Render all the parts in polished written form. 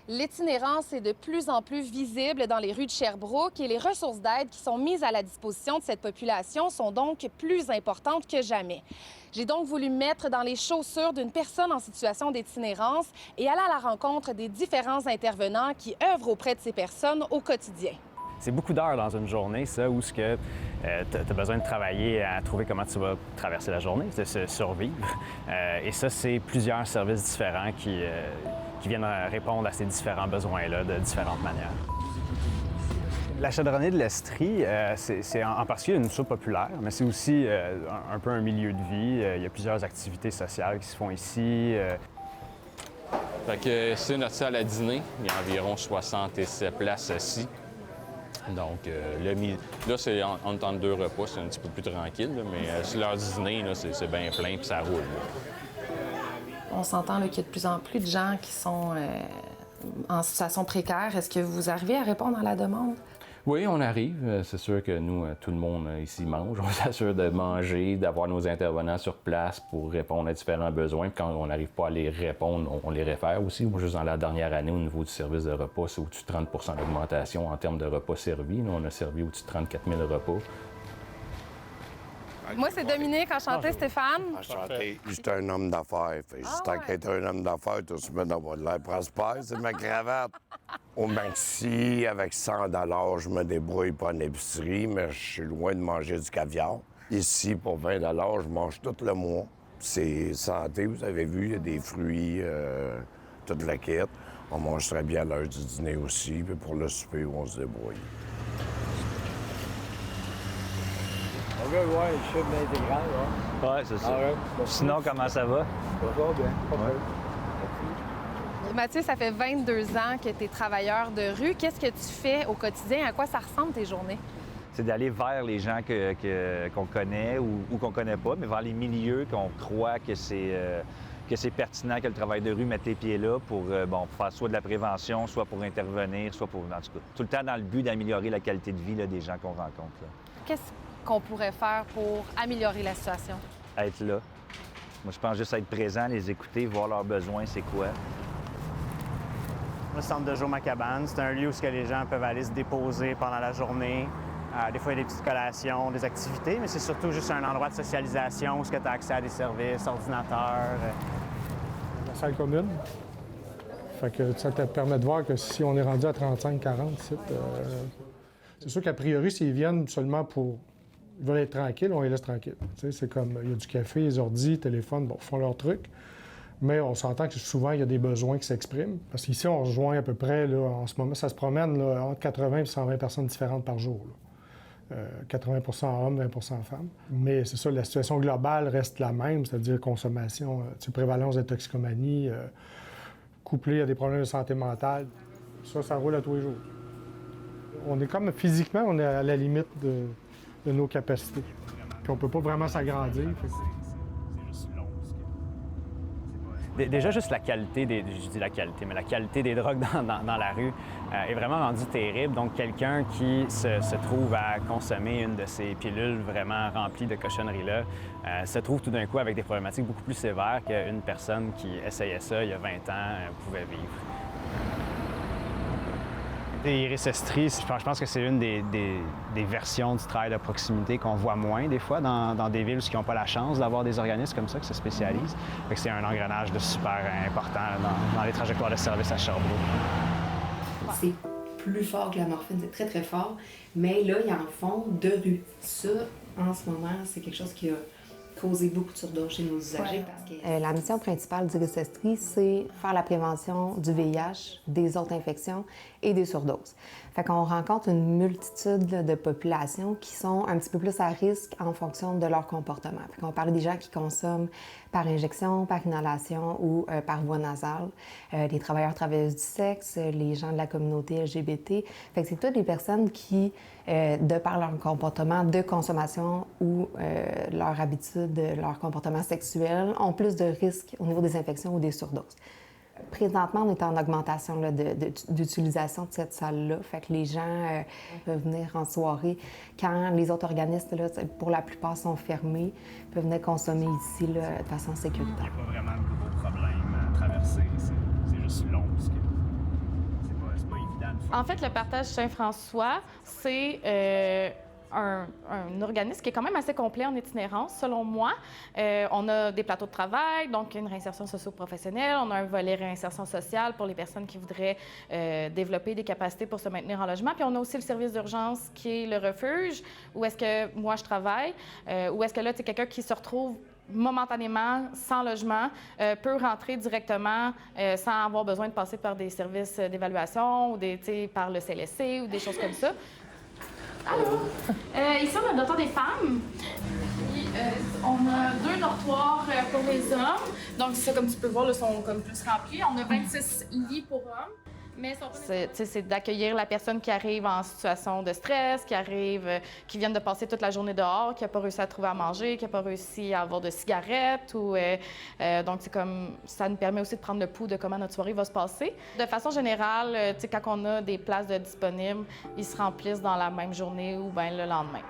L'itinérance est de plus en plus visible dans les rues de Sherbrooke et les ressources d'aide qui sont mises à la disposition de cette population sont donc plus importantes que jamais. J'ai donc voulu me mettre dans les chaussures d'une personne en situation d'itinérance et aller à la rencontre des différents intervenants qui œuvrent auprès de ces personnes au quotidien. C'est beaucoup d'heures dans une journée, ça, où tu as besoin de travailler à trouver comment tu vas traverser la journée, de survivre. Et ça, c'est plusieurs services différents qui viennent répondre à ces différents besoins-là de différentes manières. La chaudronnée de l'Estrie, c'est en particulier une soupe populaire, mais c'est aussi un peu un milieu de vie. Il y a plusieurs activités sociales qui se font ici. Fait que c'est notre salle à dîner. Il y a environ 67 places assis. Donc, là, c'est entre deux repas, c'est un petit peu plus tranquille, là, mais sur l'heure du dîner, là, c'est bien plein puis ça roule. Là. On s'entend qu'il y a de plus en plus de gens qui sont en situation précaire. Est-ce que vous arrivez à répondre à la demande? Oui, on arrive. C'est sûr que nous, tout le monde ici mange. On s'assure de manger, d'avoir nos intervenants sur place pour répondre à différents besoins. Puis quand on n'arrive pas à les répondre, on les réfère aussi. Moi, juste dans la dernière année, au niveau du service de repas, c'est au-dessus de 30 % d'augmentation en termes de repas servis. Nous, on a servi au-dessus de 34 000 repas. Moi, c'est Dominique, enchanté, Stéphane. Enchanté. J'étais un homme d'affaires. Tant qu'être un homme d'affaires, tu se mets d'avoir de l'air prospère, c'est ma cravate. Au maxi, avec 100 $ je me débrouille pas en épicerie, mais je suis loin de manger du caviar. Ici, pour 20 $ je mange tout le mois. C'est santé, vous avez vu, il y a des fruits, toute la quête. On mange très bien à l'heure du dîner aussi, puis pour le souper, on se débrouille. On veut voir le chiffre d'intégral, là. Oui, c'est ça. Sinon, comment ça va? Ça va bien, pas mal. Mathieu, ça fait 22 ans que tu es travailleur de rue. Qu'est-ce que tu fais au quotidien? À quoi ça ressemble tes journées? C'est d'aller vers les gens qu'on connaît ou qu'on connaît pas, mais vers les milieux qu'on croit que c'est pertinent que le travail de rue mette les pieds là pour faire soit de la prévention, soit pour intervenir, soit pour, en tout cas, tout le temps dans le but d'améliorer la qualité de vie là, des gens qu'on rencontre. Là. Qu'est-ce qu'on pourrait faire pour améliorer la situation? Être là. Moi, je pense juste être présent, les écouter, voir leurs besoins, c'est quoi. Le centre de jour Ma Cabane, c'est un lieu où les gens peuvent aller se déposer pendant la journée. Des fois, il y a des petites collations, des activités, mais c'est surtout juste un endroit de socialisation où tu as accès à des services, ordinateurs. La salle commune. Fait que ça te permet de voir que si on est rendu à 35-40 sites, c'est sûr qu'a priori, s'ils viennent seulement pour... Ils veulent être tranquilles, on les laisse tranquilles. C'est comme, il y a du café, les ordis, téléphones, font leur truc. Mais on s'entend que souvent, il y a des besoins qui s'expriment. Parce qu'ici, on rejoint à peu près, là, en ce moment, ça se promène là, entre 80 et 120 personnes différentes par jour. 80 hommes, 20 femmes. Mais c'est ça, la situation globale reste la même, c'est-à-dire consommation, prévalence de toxicomanie, couplée à des problèmes de santé mentale. Ça roule à tous les jours. On est comme, physiquement, on est à la limite de nos capacités. Puis on peut pas vraiment s'agrandir. Déjà, juste la qualité la qualité des drogues dans la rue est vraiment rendue terrible. Donc, quelqu'un qui se trouve à consommer une de ces pilules vraiment remplies de cochonneries-là se trouve tout d'un coup avec des problématiques beaucoup plus sévères qu'une personne qui essayait ça il y a 20 ans pouvait vivre. Iris Estrie, je pense que c'est une des versions du travail de proximité qu'on voit moins des fois dans des villes qui n'ont pas la chance d'avoir des organismes comme ça qui se spécialisent. Fait que c'est un engrenage de super important dans les trajectoires de service à Sherbrooke. C'est plus fort que la morphine, c'est très très fort, mais là, il y a un fond de rue. Ça, en ce moment, c'est quelque chose qui a causé beaucoup de surdoses chez nos usagers. Parce que... La mission principale d'Iris Estrie, c'est faire la prévention du VIH, des autres infections et des surdoses. Fait qu'on rencontre une multitude de populations qui sont un petit peu plus à risque en fonction de leur comportement. Fait qu'on parle des gens qui consomment par injection, par inhalation ou par voie nasale, les travailleurs-travailleuses du sexe, les gens de la communauté LGBT. Fait que c'est toutes les personnes qui, de par leur comportement de consommation ou leur habitude, leur comportement sexuel, ont plus de risques au niveau des infections ou des surdoses. Présentement, on est en augmentation là, d'utilisation de cette salle-là. Fait que les gens peuvent venir en soirée quand les autres organismes, là, pour la plupart, sont fermés, peuvent venir consommer ici là, de façon sécuritaire. Il n'y a pas vraiment de gros problèmes à traverser. C'est juste long. En fait, le Partage Saint-François, c'est un organisme qui est quand même assez complet en itinérance, selon moi. On a des plateaux de travail, donc une réinsertion socio-professionnelle. On a un volet réinsertion sociale pour les personnes qui voudraient développer des capacités pour se maintenir en logement. Puis on a aussi le service d'urgence qui est le refuge, où est-ce que moi je travaille, où est-ce que là, tu sais, quelqu'un qui se retrouve momentanément sans logement peut rentrer directement sans avoir besoin de passer par des services d'évaluation ou par le CLSC ou des choses comme ça. Allô? Ici, on a le dortoir des femmes. Puis, on a 2 dortoirs pour les hommes. Donc, ça, comme tu peux voir, là, sont comme plus remplis. On a 26 lits pour hommes. Mais c'est d'accueillir la personne qui arrive en situation de stress, qui vient de passer toute la journée dehors, qui n'a pas réussi à trouver à manger, qui n'a pas réussi à avoir de cigarettes. Donc, c'est comme ça nous permet aussi de prendre le pouls de comment notre soirée va se passer. De façon générale, quand on a des places de disponibles, ils se remplissent dans la même journée ou bien le lendemain.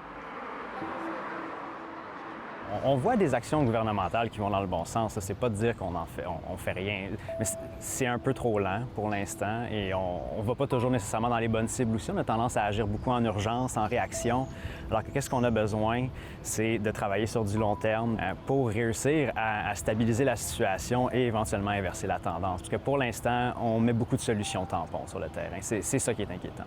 On voit des actions gouvernementales qui vont dans le bon sens. C'est pas de dire qu'on fait rien, mais c'est un peu trop lent pour l'instant et on va pas toujours nécessairement dans les bonnes cibles aussi. On a tendance à agir beaucoup en urgence, en réaction. Alors que qu'est-ce qu'on a besoin, c'est de travailler sur du long terme pour réussir à stabiliser la situation et éventuellement inverser la tendance. Parce que pour l'instant, on met beaucoup de solutions tampons sur le terrain. C'est ça qui est inquiétant.